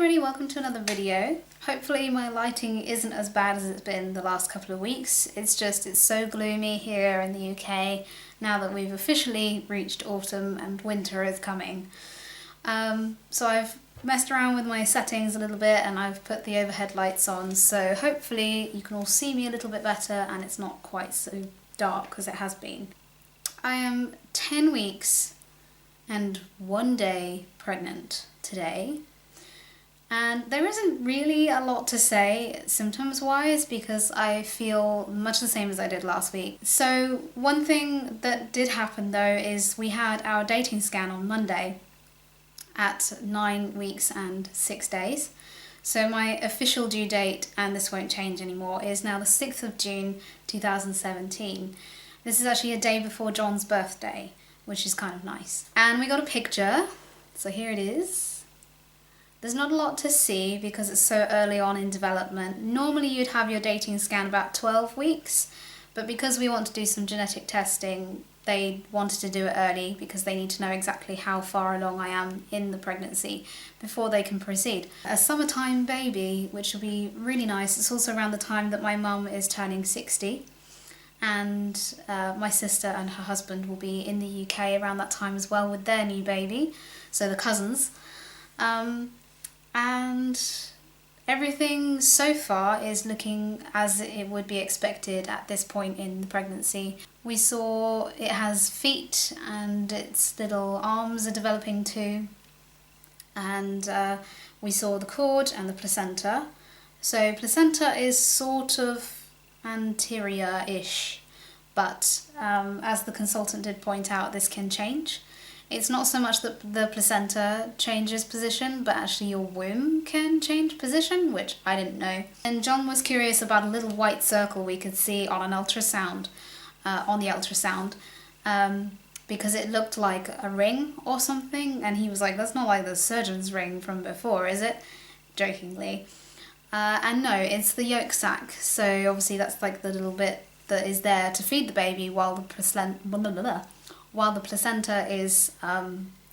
everybody, welcome to another video. Hopefully my lighting isn't as bad as it's been the last couple of weeks. It's so gloomy here in the UK now that we've officially reached autumn and winter is coming. So I've messed around with my settings a little bit and I've put the overhead lights on, so hopefully you can all see me a little bit better and it's not quite so dark as it has been. I am 10 weeks and 1 day pregnant today. And there isn't really a lot to say symptoms-wise because I feel much the same as I did last week. So one thing that did happen though is we had our dating scan on Monday at 9 weeks and 6 days. So my official due date, and this won't change anymore, is now the 6th of June 2017. This is actually a day before John's birthday, which is kind of nice. And we got a picture, so here it is. There's not a lot to see because it's so early on in development. Normally you'd have your dating scan about 12 weeks, but because we want to do some genetic testing, they wanted to do it early because they need to know exactly how far along I am in the pregnancy before they can proceed. A summertime baby, which will be really nice. It's also around the time that my mum is turning 60. And my sister and her husband will be in the UK around that time as well with their new baby, so the cousins. And everything so far is looking as it would be expected at this point in the pregnancy. We saw it has feet and its little arms are developing too. And we saw the cord and the placenta. So placenta is sort of anterior-ish, but as the consultant did point out, this can change. It's not so much that the placenta changes position, but actually your womb can change position, which I didn't know. And John was curious about a little white circle we could see on an ultrasound, because it looked like a ring or something, and he was like, that's not like the surgeon's ring from before, is it? Jokingly. And no, it's the yolk sac, so obviously that's like the little bit that is there to feed the baby while the placenta is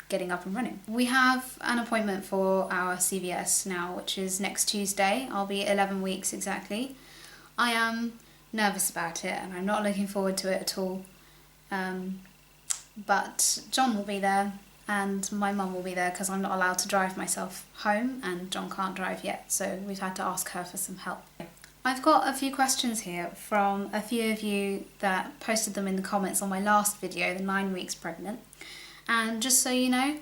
getting up and running. We have an appointment for our CVS now, which is next Tuesday. I'll be 11 weeks exactly. I am nervous about it and I'm not looking forward to it at all. But John will be there and my mum will be there because I'm not allowed to drive myself home and John can't drive yet, so we've had to ask her for some help. I've got a few questions here from a few of you that posted them in the comments on my last video, the 9 weeks pregnant. And just so you know,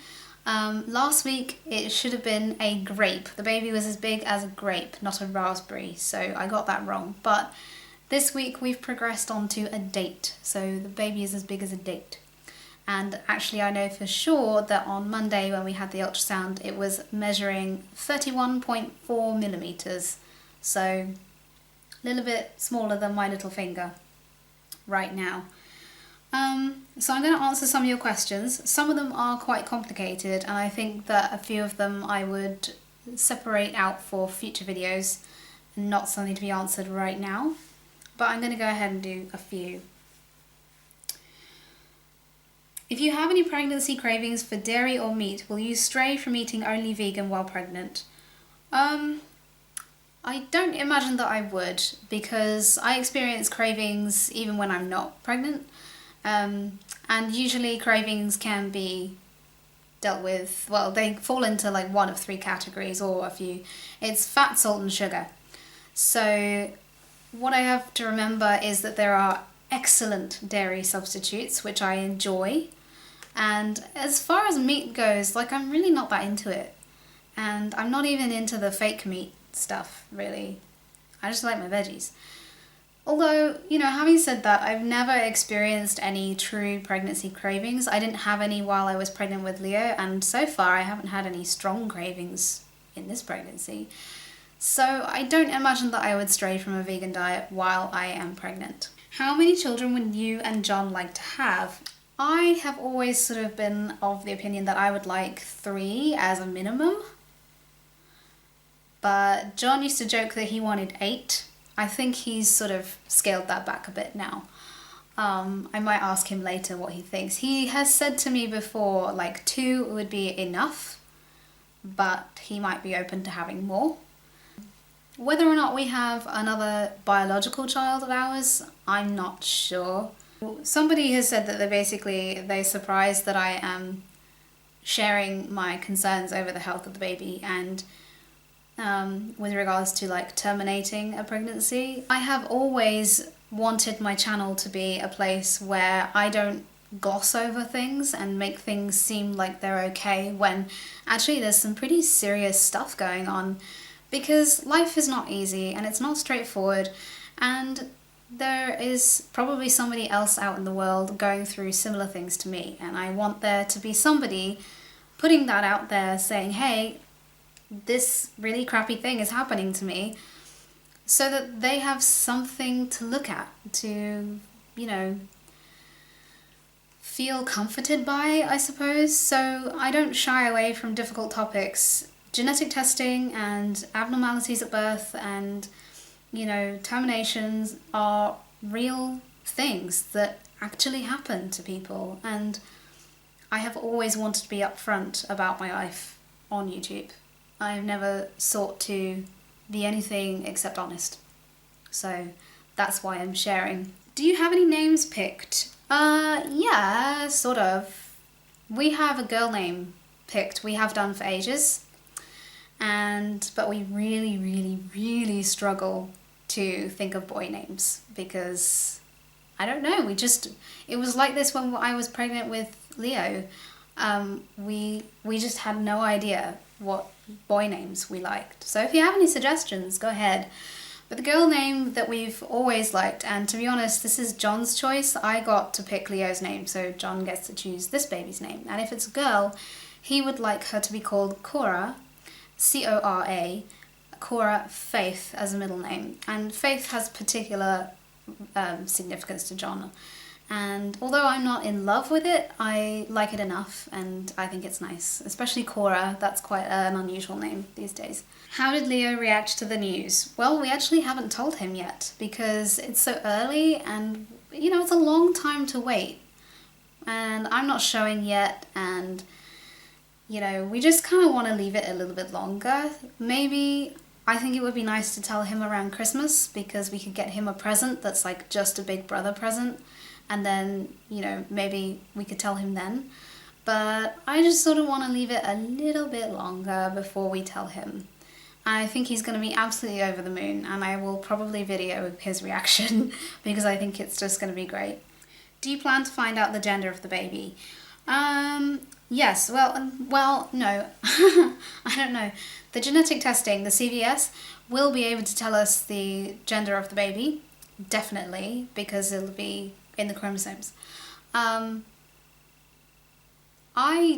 last week it should have been a grape. The baby was as big as a grape, not a raspberry, so I got that wrong. But this week we've progressed on to a date, so the baby is as big as a date. And actually I know for sure that on Monday when we had the ultrasound it was measuring 31.4 millimeters, so a little bit smaller than my little finger right now. So I'm going to answer some of your questions. Some of them are quite complicated and I think that a few of them I would separate out for future videos and not something to be answered right now. But I'm going to go ahead and do a few. If you have any pregnancy cravings for dairy or meat, will you stray from eating only vegan while pregnant? I don't imagine that I would, because I experience cravings even when I'm not pregnant, and usually cravings can be dealt with, well, they fall into like one of 3 categories or a few. It's fat, salt and sugar. So what I have to remember is that there are excellent dairy substitutes which I enjoy, and as far as meat goes, like I'm really not that into it, and I'm not even into the fake meat stuff really. I just like my veggies. Although, you know, having said that, I've never experienced any true pregnancy cravings. I didn't have any while I was pregnant with Leo, and so far I haven't had any strong cravings in this pregnancy. So I don't imagine that I would stray from a vegan diet while I am pregnant. How many children would you and John like to have? I have always sort of been of the opinion that I would like 3 as a minimum. But John used to joke that he wanted 8. I think he's sort of scaled that back a bit now. I might ask him later what he thinks. He has said to me before like 2 would be enough, but he might be open to having more. Whether or not we have another biological child of ours, I'm not sure. Somebody has said that they're surprised that I am sharing my concerns over the health of the baby and with regards to like terminating a pregnancy. I have always wanted my channel to be a place where I don't gloss over things and make things seem like they're okay when actually there's some pretty serious stuff going on, because life is not easy and it's not straightforward, and there is probably somebody else out in the world going through similar things to me, and I want there to be somebody putting that out there saying, hey, this really crappy thing is happening to me, so that they have something to look at, to, you know, feel comforted by, I suppose. So I don't shy away from difficult topics. Genetic testing and abnormalities at birth and, you know, terminations are real things that actually happen to people, and I have always wanted to be upfront about my life on YouTube. I've never sought to be anything except honest. So that's why I'm sharing. Do you have any names picked? Yeah, sort of. We have a girl name picked. We have done for ages. But we really struggle to think of boy names because, I don't know, it was like this when I was pregnant with Leo. We just had no idea what boy names we liked. So if you have any suggestions, go ahead. But the girl name that we've always liked, and to be honest, this is John's choice. I got to pick Leo's name, so John gets to choose this baby's name. And if it's a girl, he would like her to be called Cora, C-O-R-A, Cora Faith as a middle name. And Faith has particular significance to John. And although I'm not in love with it, I like it enough and I think it's nice. Especially Cora, that's quite an unusual name these days. How did Leo react to the news? Well, we actually haven't told him yet because it's so early and, you know, it's a long time to wait. And I'm not showing yet, and, you know, we just kind of want to leave it a little bit longer. Maybe I think it would be nice to tell him around Christmas because we could get him a present that's like just a big brother present. And then, you know, maybe we could tell him then. But I just sort of want to leave it a little bit longer before we tell him. I think he's going to be absolutely over the moon, and I will probably video his reaction because I think it's just going to be great. Do you plan to find out the gender of the baby? Yes, well, no. I don't know. The genetic testing, the CVS, will be able to tell us the gender of the baby, definitely, because it'll be in the chromosomes. I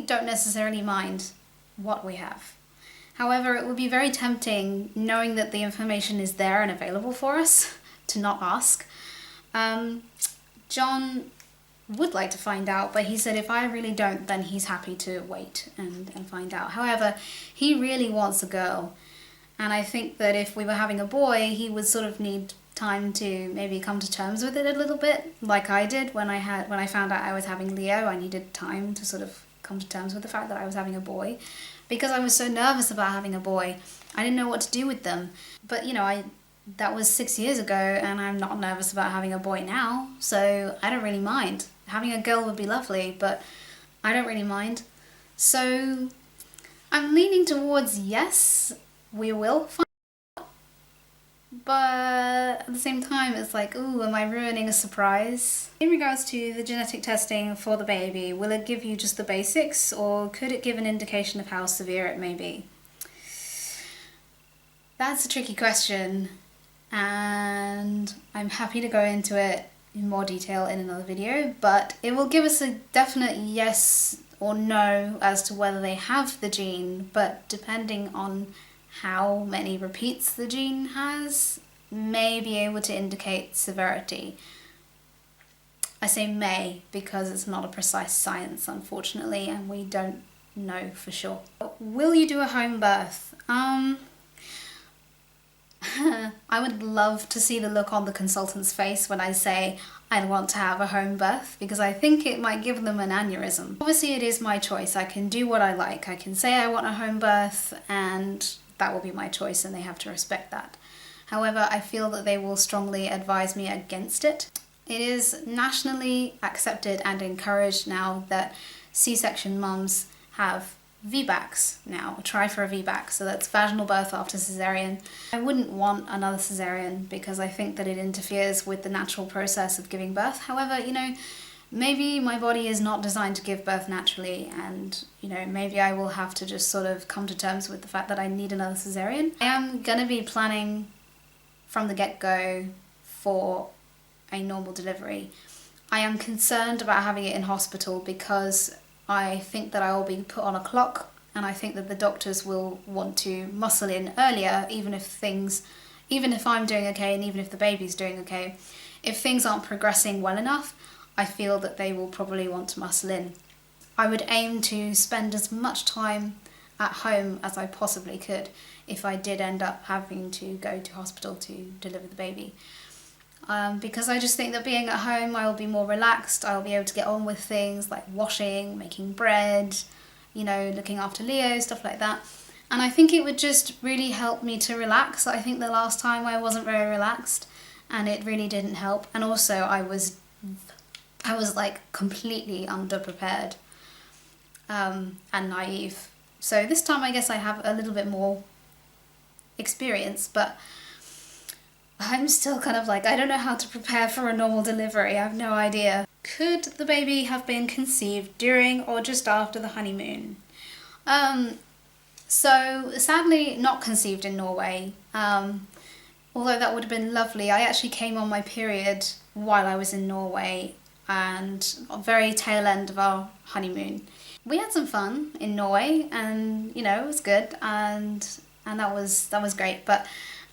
don't necessarily mind what we have. However, it would be very tempting, knowing that the information is there and available for us, to not ask. John would like to find out, but he said if I really don't, then he's happy to wait and find out. However, he really wants a girl, and I think that if we were having a boy, he would sort of need time to maybe come to terms with it a little bit, like I did when I found out I was having Leo. I needed time to sort of come to terms with the fact that I was having a boy, because I was so nervous about having a boy. I didn't know what to do with them. But you know, that was 6 years ago, and I'm not nervous about having a boy now, so I don't really mind. Having a girl would be lovely, but I don't really mind. So I'm leaning towards yes, we will find out. But at the same time, it's like, ooh, am I ruining a surprise? In regards to the genetic testing for the baby, will it give you just the basics, or could it give an indication of how severe it may be? That's a tricky question, and I'm happy to go into it in more detail in another video, but it will give us a definite yes or no as to whether they have the gene, but depending on how many repeats the gene has, may be able to indicate severity. I say may because it's not a precise science, unfortunately, and we don't know for sure. Will you do a home birth? I would love to see the look on the consultant's face when I say I want to have a home birth, because I think it might give them an aneurysm. Obviously it is my choice, I can do what I like. I can say I want a home birth and that will be my choice and they have to respect that. However, I feel that they will strongly advise me against it. It is nationally accepted and encouraged now that C-section mums have VBACs now, try for a VBAC, so that's vaginal birth after cesarean. I wouldn't want another cesarean because I think that it interferes with the natural process of giving birth. However, you know, maybe my body is not designed to give birth naturally, and you know, maybe I will have to just sort of come to terms with the fact that I need another cesarean. I am gonna be planning from the get-go for a normal delivery. I am concerned about having it in hospital because I think that I will be put on a clock, and I think that the doctors will want to muscle in earlier, even if I'm doing okay and even if the baby's doing okay. If things aren't progressing well enough, I feel that they will probably want to muscle in. I would aim to spend as much time at home as I possibly could if I did end up having to go to hospital to deliver the baby. Because I just think that being at home, I will be more relaxed, I'll be able to get on with things like washing, making bread, you know, looking after Leo, stuff like that. And I think it would just really help me to relax. I think the last time I wasn't very relaxed and it really didn't help. And also I was like completely underprepared and naive. So this time I guess I have a little bit more experience, but I'm still kind of like, I don't know how to prepare for a normal delivery. I have no idea. Could the baby have been conceived during or just after the honeymoon? So sadly not conceived in Norway, although that would have been lovely. I actually came on my period while I was in Norway and very tail end of our honeymoon. We had some fun in Norway and you know, it was good and that was great, but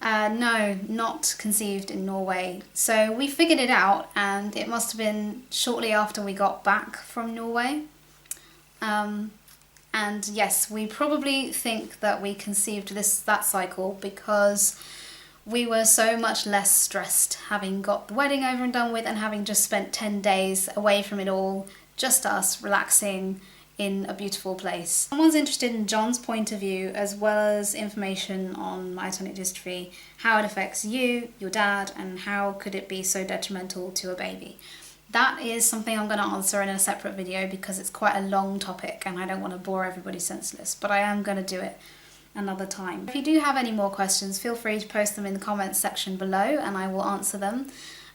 no, not conceived in Norway. So we figured it out and it must have been shortly after we got back from Norway. And yes, we probably think that we conceived that cycle because we were so much less stressed having got the wedding over and done with and having just spent 10 days away from it all, just us relaxing in a beautiful place. Someone's interested in John's point of view as well as information on myotonic dystrophy, how it affects you, your dad, and how could it be so detrimental to a baby. That is something I'm going to answer in a separate video because it's quite a long topic and I don't want to bore everybody senseless, but I am going to do it another time. If you do have any more questions, feel free to post them in the comments section below and I will answer them.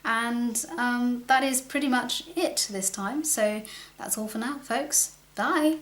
And that is pretty much it this time, so that's all for now, folks. Bye!